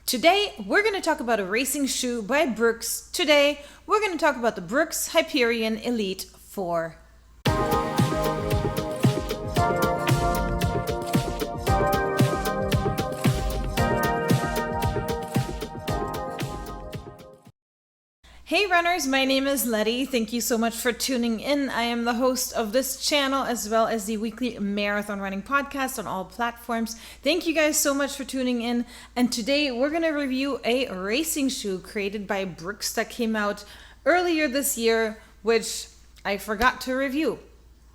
Today, we're going to talk about a racing shoe by Brooks. Today, we're going to talk about the Brooks Hyperion Elite 4. Hey runners, my name is Letty. Thank you so much for tuning in. I am the host of this channel as well as the weekly marathon running podcast on all platforms. Thank you guys so much for tuning in. And today we're going to review a racing shoe created by Brooks that came out earlier this year, which I forgot to review,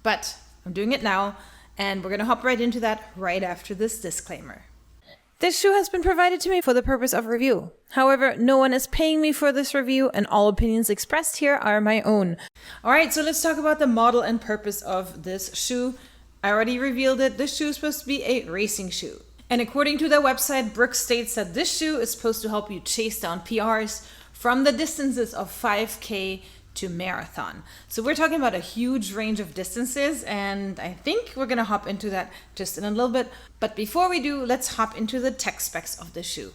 but I'm doing it now. And we're going to hop right into that right after this disclaimer. This shoe has been provided to me for the purpose of review. However, no one is paying me for this review and all opinions expressed here are my own. Alright, so let's talk about the model and purpose of this shoe. I already revealed it. This shoe is supposed to be a racing shoe. And according to their website, Brooks states that this shoe is supposed to help you chase down PRs from the distances of 5K to marathon. So we're talking about a huge range of distances, and I think we're gonna hop into that just in a little bit. But before we do, let's hop into the tech specs of the shoe.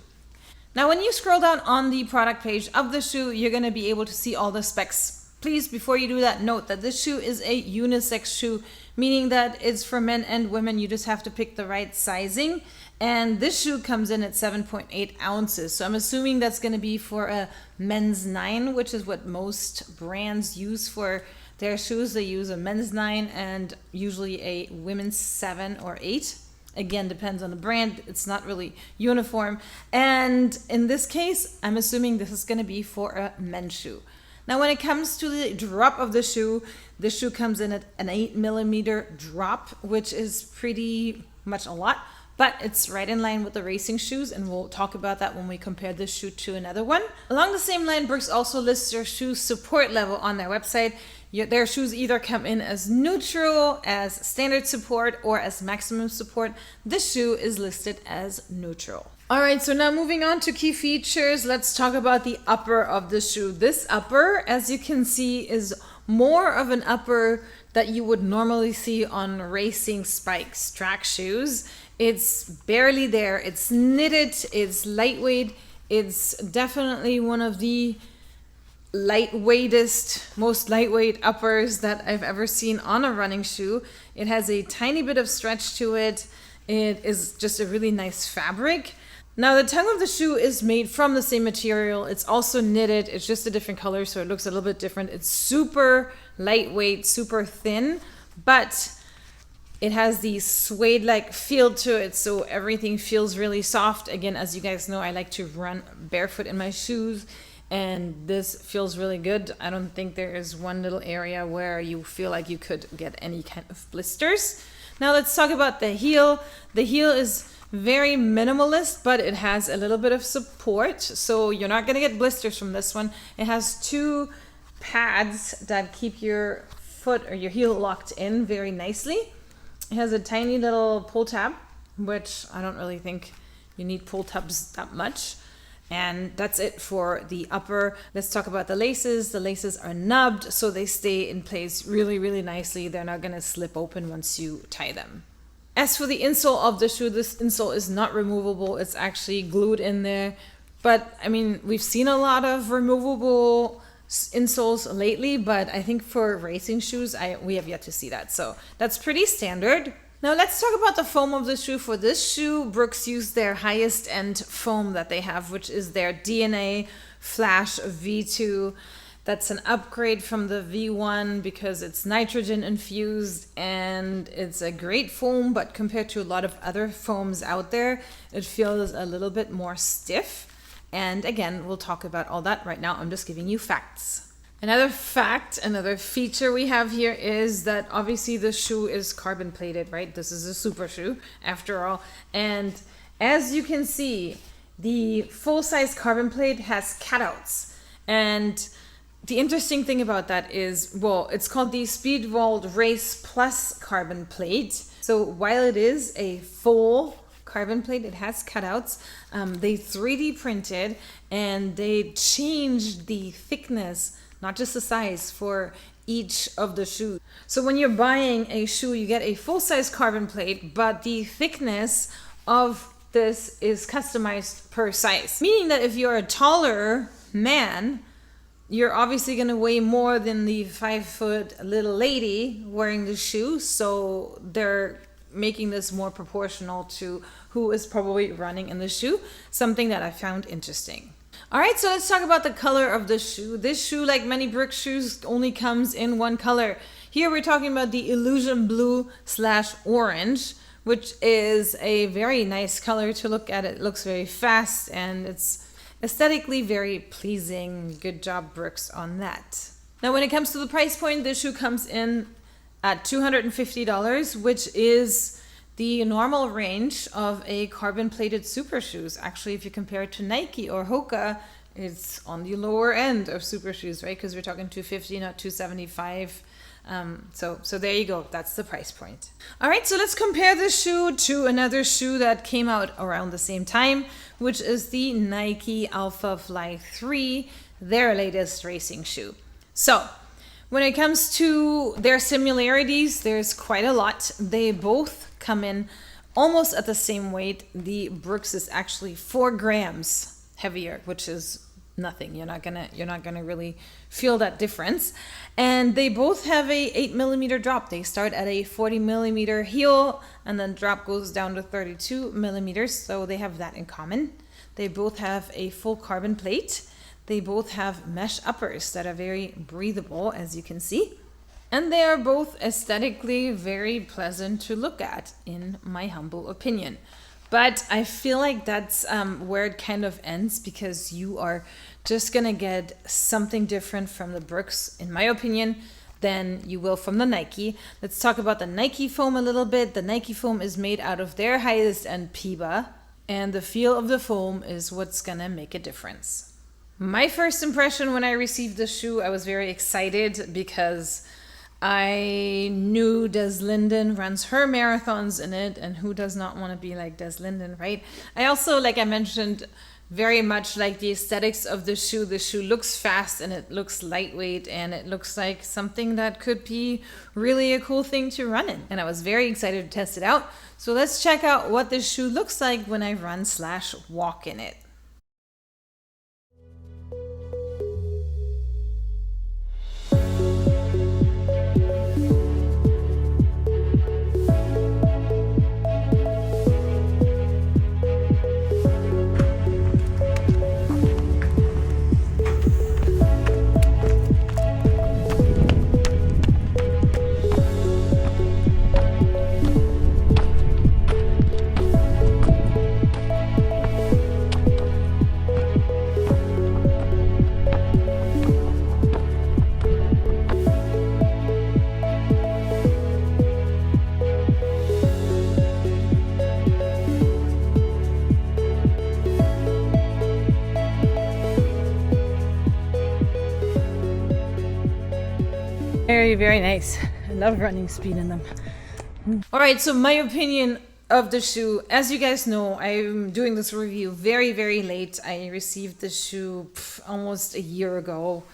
Now, when you scroll down on the product page of the shoe, you're gonna be able to see all the specs. Please, before you do that, note that this shoe is a unisex shoe, meaning that it's for men and women. You just have to pick the right sizing. And this shoe comes in at 7.8 ounces. So I'm assuming that's going to be for a men's 9, which is what most brands use for their shoes. They use a men's 9 and usually a women's 7 or 8. Again, depends on the brand. It's not really uniform. And in this case, I'm assuming this is going to be for a men's shoe. Now, when it comes to the drop of the shoe, this shoe comes in at an 8mm drop, which is pretty much a lot. But it's right in line with the racing shoes, and we'll talk about that when we compare this shoe to another one. Along the same line, Brooks also lists their shoe support level on their website. Their shoes either come in as neutral, as standard support, or as maximum support. This shoe is listed as neutral. All right, so now moving on to key features, let's talk about the upper of the shoe. This upper, as you can see, is more of an upper that you would normally see on racing spikes, track shoes. It's barely there. It's knitted. It's lightweight. It's definitely one of the lightweightest, most lightweight uppers that I've ever seen on a running shoe. It has a tiny bit of stretch to it. It is just a really nice fabric. Now, the tongue of the shoe is made from the same material. It's also knitted. It's just a different color, so it looks a little bit different. It's super lightweight, super thin, but it has the suede-like feel to it, so everything feels really soft. Again, as you guys know, I like to run barefoot in my shoes, and this feels really good. I don't think there is one little area where you feel like you could get any kind of blisters. Now let's talk about the heel. The heel is very minimalist, but it has a little bit of support, so you're not going to get blisters from this one. It has two pads that keep your foot or your heel locked in very nicely. It has a tiny little pull tab, which I don't really think you need pull tabs that much. And that's it for the upper. Let's talk about the laces. The laces are nubbed, so they stay in place really, really nicely. They're not going to slip open once you tie them. As for the insole of the shoe, this insole is not removable. It's actually glued in there. But, I mean, we've seen a lot of removable insoles lately, but I think for racing shoes, we have yet to see that. So that's pretty standard. Now let's talk about the foam of the shoe. For this shoe, Brooks used their highest end foam that they have, which is their DNA Flash V2. That's an upgrade from the V1 because it's nitrogen infused and it's a great foam, but compared to a lot of other foams out there, it feels a little bit more stiff. And again, we'll talk about all that right now. I'm just giving you facts. Another fact, another feature we have here is that obviously the shoe is carbon plated, right? This is a super shoe after all. And as you can see, the full-size carbon plate has cutouts. And the interesting thing about that is, well, it's called the Speedwall Race Plus carbon plate. So while it is a full carbon plate, it has cutouts. They 3D printed and they changed the thickness, not just the size, for each of the shoes. So when you're buying a shoe, you get a full-size carbon plate, but the thickness of this is customized per size, meaning that if you're a taller man, you're obviously going to weigh more than the 5-foot little lady wearing the shoe. So they're making this more proportional to who is probably running in the shoe, something that I found interesting. All right, so let's talk about the color of the shoe. This shoe, like many Brooks shoes, only comes in one color. Here we're talking about the Illusion Blue / Orange, which is a very nice color to look at. It looks very fast and it's aesthetically very pleasing. Good job, Brooks, on that. Now, when it comes to the price point, this shoe comes in at $250, which is the normal range of a carbon-plated super shoes. Actually, if you compare it to Nike or Hoka, it's on the lower end of super shoes, right? Because we're talking $250, not $275. So there you go. That's the price point. All right, so let's compare this shoe to another shoe that came out around the same time, which is the Nike Alpha Fly 3, their latest racing shoe. So when it comes to their similarities, there's quite a lot. They both come in almost at the same weight. The Brooks is actually 4 grams heavier, which is nothing. You're not gonna really feel that difference. And they both have a 8mm drop. They start at a 40mm heel, and then drop goes down to 32mm. So they have that in common. They both have a full carbon plate. They both have mesh uppers that are very breathable, as you can see. And they are both aesthetically very pleasant to look at, in my humble opinion. But I feel like that's where it kind of ends, because you are just going to get something different from the Brooks, in my opinion, than you will from the Nike. Let's talk about the Nike foam a little bit. The Nike foam is made out of their highest end PIBA, and the feel of the foam is what's going to make a difference. My first impression when I received the shoe, I was very excited because I knew Des Linden runs her marathons in it, and who does not want to be like Des Linden, right? I also, like I mentioned, very much like the aesthetics of the shoe. The shoe looks fast and it looks lightweight and it looks like something that could be really a cool thing to run in. And I was very excited to test it out. So let's check out what this shoe looks like when I run / walk in it. Very, very nice. I love running speed in them. All right, so my opinion of the shoe. As you guys know, I'm doing this review very, very late. I received the shoe almost a year ago,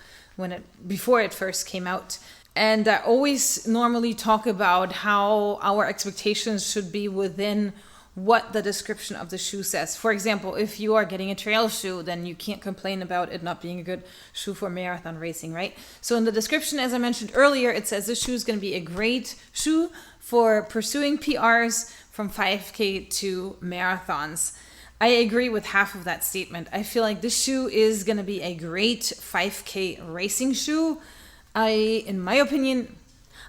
before it first came out. And I always normally talk about how our expectations should be within what the description of the shoe says. For example, if you are getting a trail shoe, then you can't complain about it not being a good shoe for marathon racing, right? So in the description, as I mentioned earlier, it says this shoe is going to be a great shoe for pursuing PRs from 5K to marathons. I agree with half of that statement. I feel like this shoe is going to be a great 5K racing shoe. In my opinion,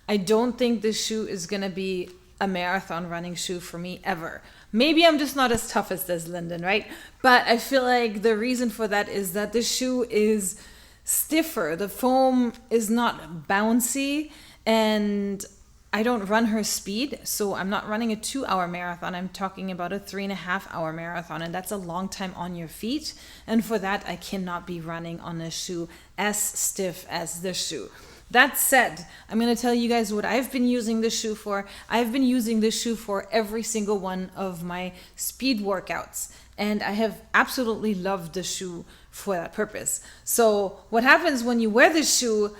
I don't think this shoe is going to be a marathon running shoe for me ever. Maybe I'm just not as tough as Des Linden, right? But I feel like the reason for that is that this shoe is stiffer. The foam is not bouncy, and I don't run her speed, so I'm not running a 2-hour marathon. I'm talking about a 3.5-hour marathon, and that's a long time on your feet. And for that, I cannot be running on a shoe as stiff as this shoe. That said, I'm going to tell you guys what I've been using this shoe for. I've been using this shoe for every single one of my speed workouts, and I have absolutely loved the shoe for that purpose. So what happens when you wear this shoe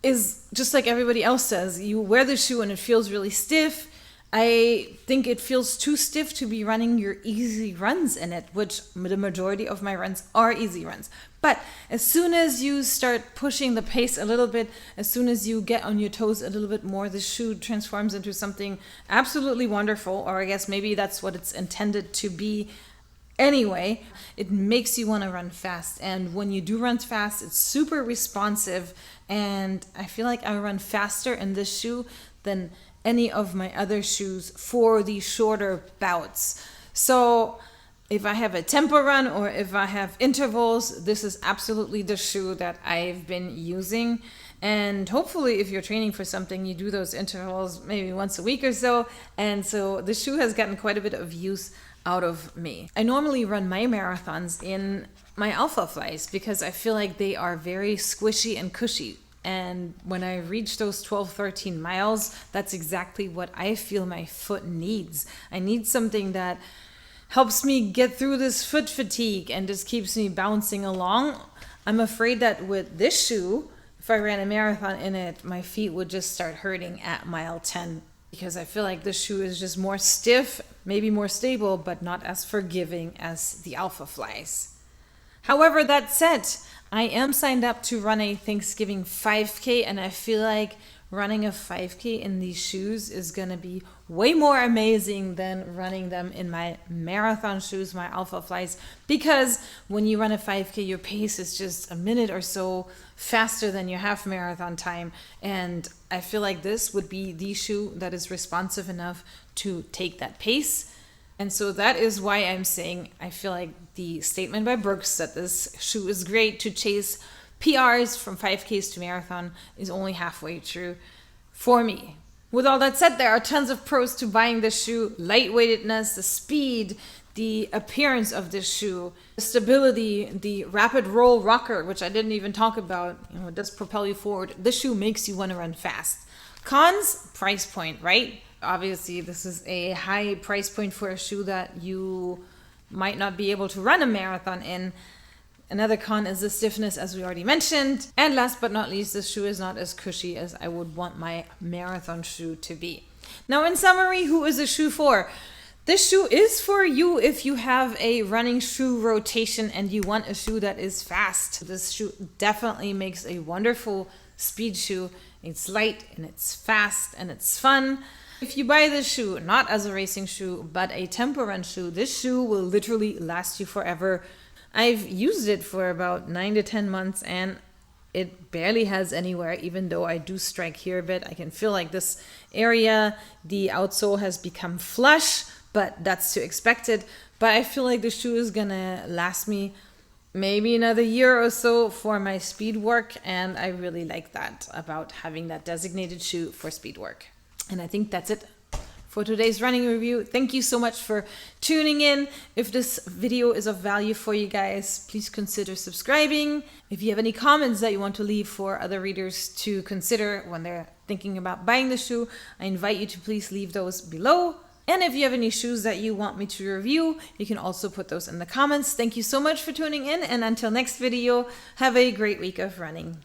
is just like everybody else says. You wear the shoe and it feels really stiff. I think it feels too stiff to be running your easy runs in it, which the majority of my runs are easy runs. But as soon as you start pushing the pace a little bit, as soon as you get on your toes a little bit more, the shoe transforms into something absolutely wonderful, or I guess maybe that's what it's intended to be anyway. It makes you want to run fast. And when you do run fast, it's super responsive. And I feel like I run faster in this shoe than any of my other shoes for the shorter bouts. So if I have a tempo run or if I have intervals, this is absolutely the shoe that I've been using. And hopefully if you're training for something, you do those intervals maybe once a week or so. And so the shoe has gotten quite a bit of use out of me. I normally run my marathons in my Alpha Flies because I feel like they are very squishy and cushy. And when I reach those 12, 13 miles, that's exactly what I feel my foot needs. I need something that helps me get through this foot fatigue and just keeps me bouncing along. I'm afraid that with this shoe, if I ran a marathon in it, my feet would just start hurting at mile 10 because I feel like this shoe is just more stiff, maybe more stable, but not as forgiving as the Alpha Flies. However, that said, I am signed up to run a Thanksgiving 5K, and I feel like running a 5K in these shoes is going to be way more amazing than running them in my marathon shoes, my Alpha Flies, because when you run a 5K, your pace is just a minute or so faster than your half marathon time. And I feel like this would be the shoe that is responsive enough to take that pace. And so that is why I'm saying I feel like the statement by Brooks that this shoe is great to chase PRs from 5Ks to marathon is only halfway true for me. With all that said, there are tons of pros to buying this shoe. Lightweightedness, the speed, the appearance of this shoe, the stability, the rapid roll rocker, which I didn't even talk about. It does propel you forward. This shoe makes you want to run fast. Cons, price point, right? Obviously, this is a high price point for a shoe that you might not be able to run a marathon in. Another con is the stiffness, as we already mentioned. And last but not least, this shoe is not as cushy as I would want my marathon shoe to be. Now, in summary, who is the shoe for? This shoe is for you if you have a running shoe rotation and you want a shoe that is fast. This shoe definitely makes a wonderful speed shoe. It's light and it's fast and it's fun. If you buy this shoe, not as a racing shoe, but a tempo run shoe, this shoe will literally last you forever. I've used it for about 9 to 10 months and it barely has anywhere, even though I do strike here a bit. I can feel like this area, the outsole has become flush, but that's to expected. But I feel like the shoe is gonna last me maybe another year or so for my speed work. And I really like that about having that designated shoe for speed work. And I think that's it for today's running review. Thank you so much for tuning in. If this video is of value for you guys, please consider subscribing. If you have any comments that you want to leave for other readers to consider when they're thinking about buying the shoe, I invite you to please leave those below. And if you have any shoes that you want me to review, you can also put those in the comments. Thank you so much for tuning in, and until next video, have a great week of running.